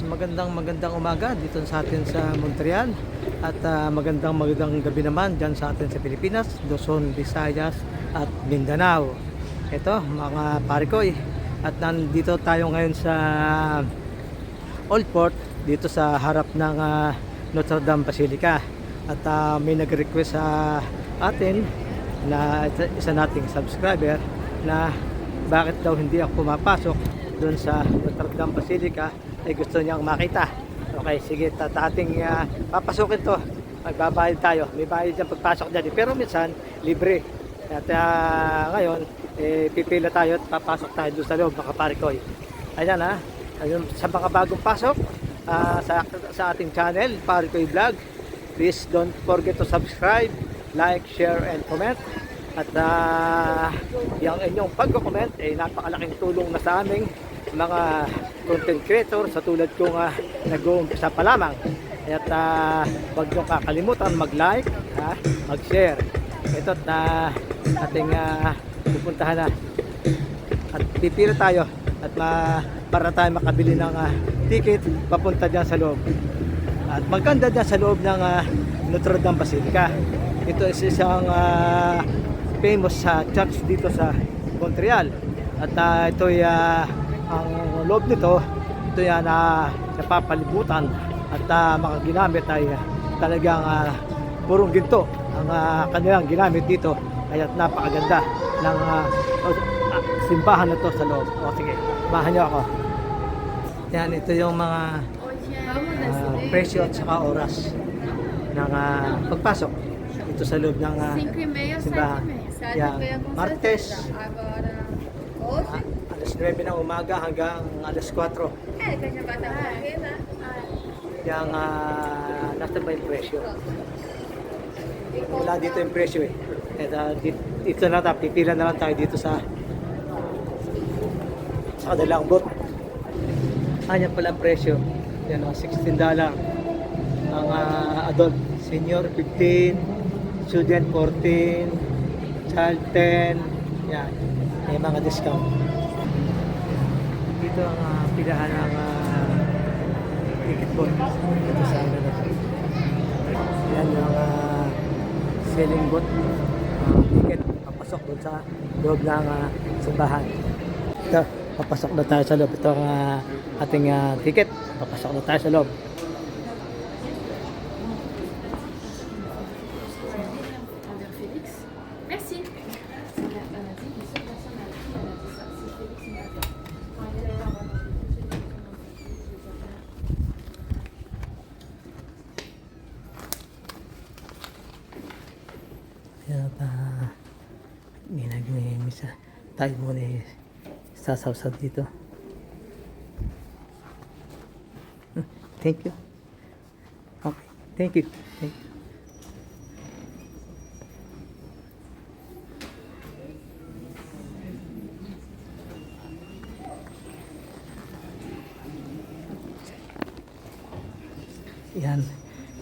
magandang umaga dito sa atin sa Montreal at magandang gabi naman dyan sa atin sa Pilipinas, Luzon, Visayas at Mindanao. Ito mga parikoy, at nandito tayo ngayon sa Old Port, dito sa harap ng Notre Dame Basilica, at may nag-request sa atin na isa nating subscriber na bakit daw hindi ako pumapasok doon sa Notre Dame Basilica, ay gusto niyang makita. Okay, sige, ating papasukin to. Magbabayad tayo, may bayad dyan pagpasok dyan, pero minsan libre. At ngayon pipila tayo at papasok tayo doon sa loob, mga parikoy. Ayan ayun, sa mga bagong pasok sa ating channel Parikoy Vlog, please don't forget to subscribe, like, share and comment. At yung inyong pag-comment ay napakalaking tulong na sa aming mga content creator sa tulad kong nag-uumpisa pa lamang. At huwag nyo kakalimutan mag-like, mag-share. Ito at ating pupuntahan na at pipira tayo at para tayo makabili ng ticket papunta dyan sa loob. At maganda dyan sa loob ng Notre Dame Basilica. Ito is isang famous church dito sa Montreal. At ito ay ang loob nito, ito yan napapalibutan at mga ginamit ay talagang purong ginto ang kanilang ginamit dito. Kaya napakaganda ng simbahan na to sa loob. O sige, samahan nyo ako. Yan, ito yung mga presyo at saka oras ng pagpasok ito sa loob ng simbahan. Yan, Martes, alas 9 ng umaga hanggang alas 4. Yang nasa ba yung presyo? Wala dito yung presyo eh. At dito na tayo, pipila na lang tayo dito sa kanilang booth. Yan pala ang presyo. Yan, $16 ang adult, senior 15, student 14, child 10. Yan, may mga discount. Dito ang pilahan ng ticket booth dito sa yan yung selling booth, ticket papasok doon sa loob ng simbahan. Ito, papasok na tayo sa loob. Ito ang ating ticket, papasok na tayo sa loob. At ginagawin misa tayo muna sasawsaw dito. Thank you. Okay, thank you.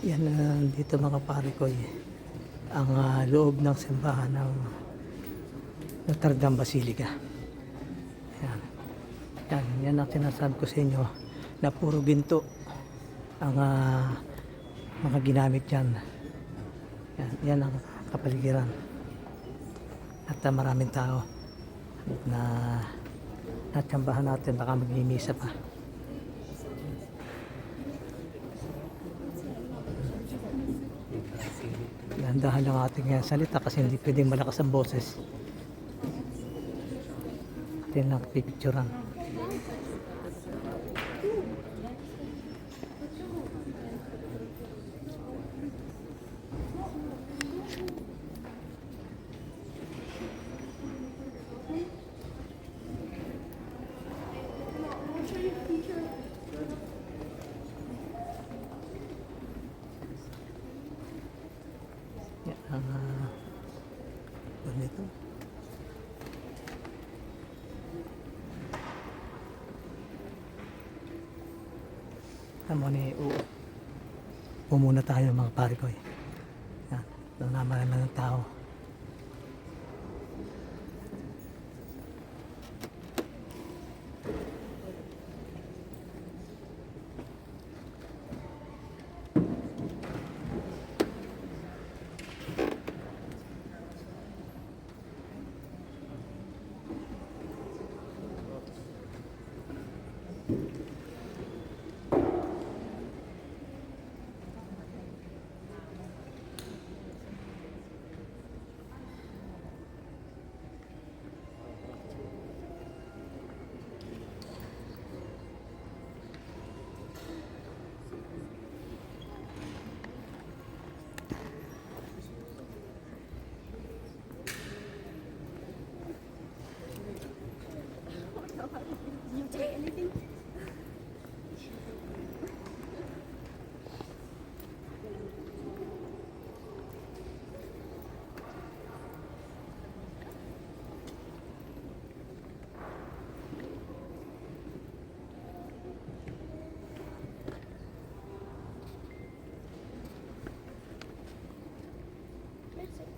Yan dito mga parikoy, ang loob ng simbahan ng Notre Dame Basilica. Yan ang sinasabi ko sa inyo na puro ginto ang mga ginamit dyan. Yan ang kapaligiran. At maraming tao na natsambahan natin, baka mag-imisa pa. Dahan lang ating salita kasi hindi pwedeng malakas ang boses. Atin lang pipicturan. Ganito. Tama ni muna tayo mga parikoy. Yan, doon naman ng tao. You take anything? That's it.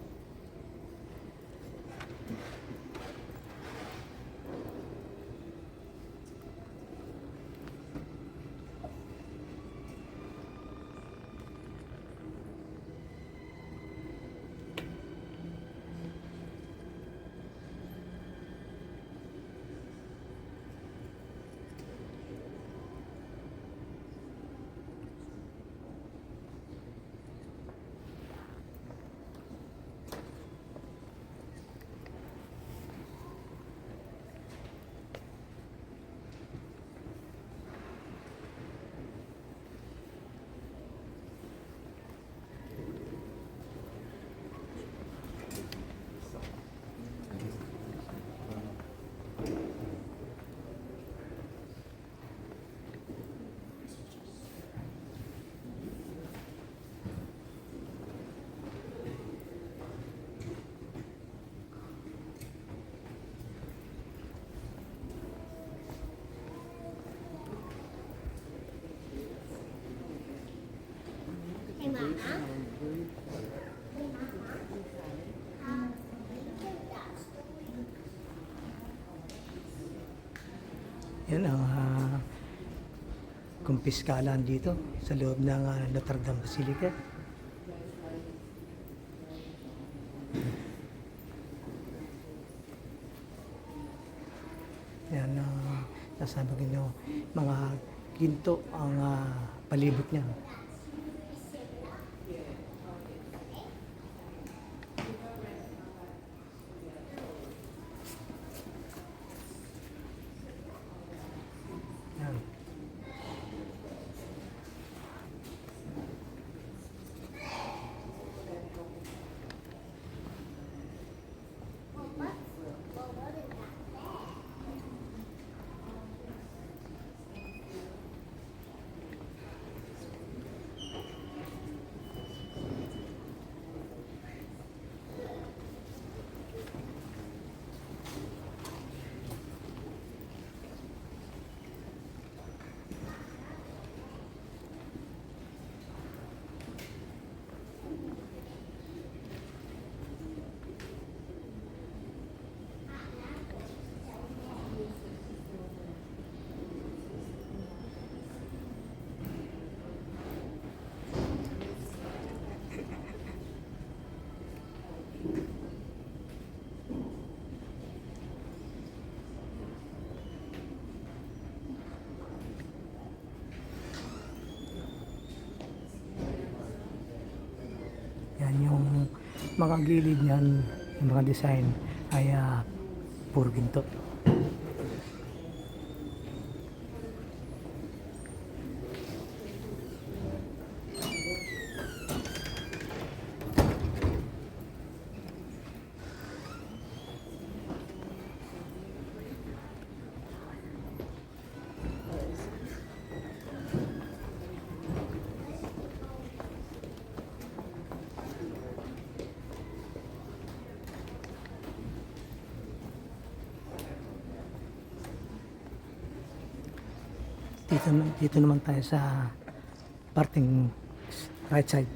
Hey, Mama. Yan ang kumpiskalan dito sa loob ng Notre Dame Basilica. Yan, nasabi ko nyo, mga ginto ang palibot niya. Yan. Yan yung mga gilid niyan, yung mga design ay puro ginto. Dito naman tayo sa parting right side.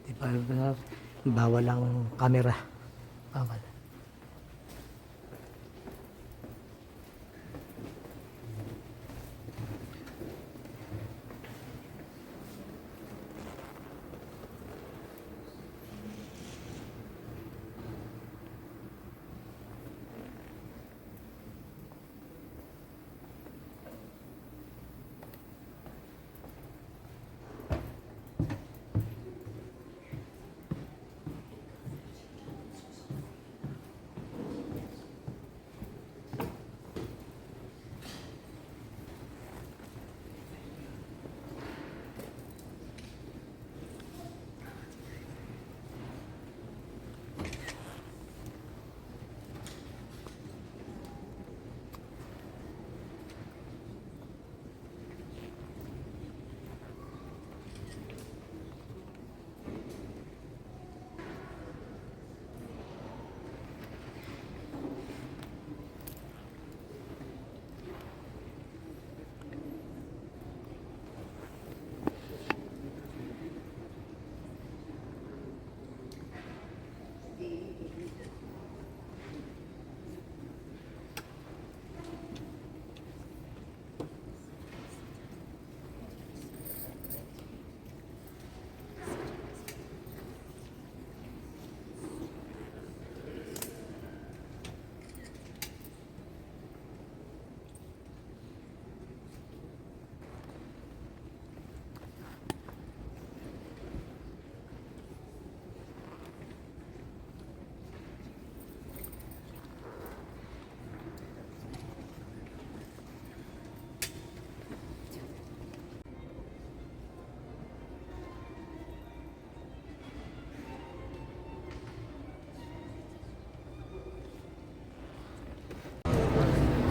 Di ba, bawal ang camera. Bawal.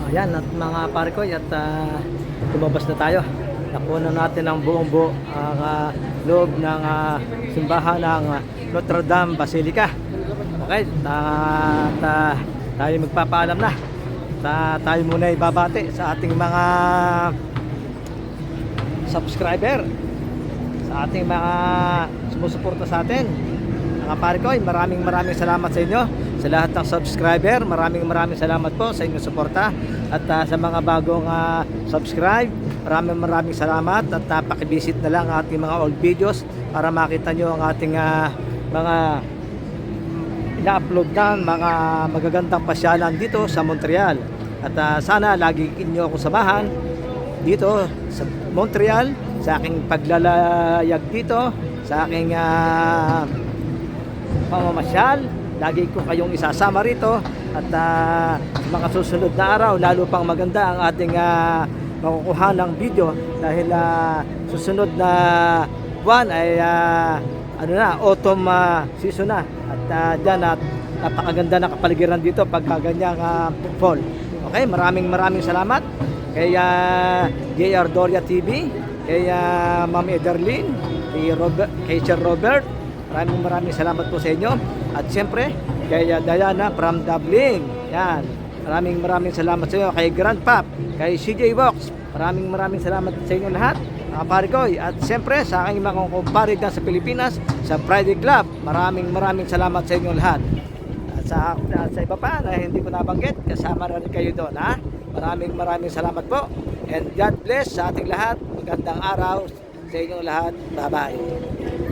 Ayan at mga pare ko at lumabas na tayo. Nakuha natin ang buong buo ang loob ng simbahan ng Notre Dame Basilica. Okay, tayo magpapaalam na. Tayo muna ibabati sa ating mga subscriber, sa ating mga sumusuporta sa atin. Mga pare ko, maraming salamat sa inyo. Sa lahat ng subscriber, maraming salamat po sa inyong suporta. At sa mga bagong subscribe, maraming salamat. At pakivisit na lang ang ating mga old videos para makita nyo ang ating mga ina-upload na mga magagandang pasyalan dito sa Montreal. At sana lagi inyo akong samahan dito sa Montreal sa aking paglalayag dito, sa aking pamamasyal. Lagi ko kayong isasama rito at sa mga susunod na araw lalo pang maganda ang ating makukuha ng video dahil susunod na buwan ay autumn season na at dyan napakaganda na kapaligiran dito pagka ganyang fall. Okay, maraming salamat kay JR Doria TV, kay Ma'am Ederlyn, kay Sir Robert. Maraming salamat po sa inyo. At siyempre, kay Diana from Dublin. Yan. Maraming salamat sa inyo. Kay Grand Pap, kay CJ Vox. Maraming salamat sa inyo lahat. Mga pare ko. At siyempre, sa aking mga kumpare dyan sa Pilipinas, sa Friday Club. Maraming salamat sa inyo lahat. At sa iba pa na hindi ko nabanggit, kasama rin kayo doon. Ha? Maraming salamat po. And God bless sa ating lahat. Magandang araw sa inyo lahat. Bye-bye.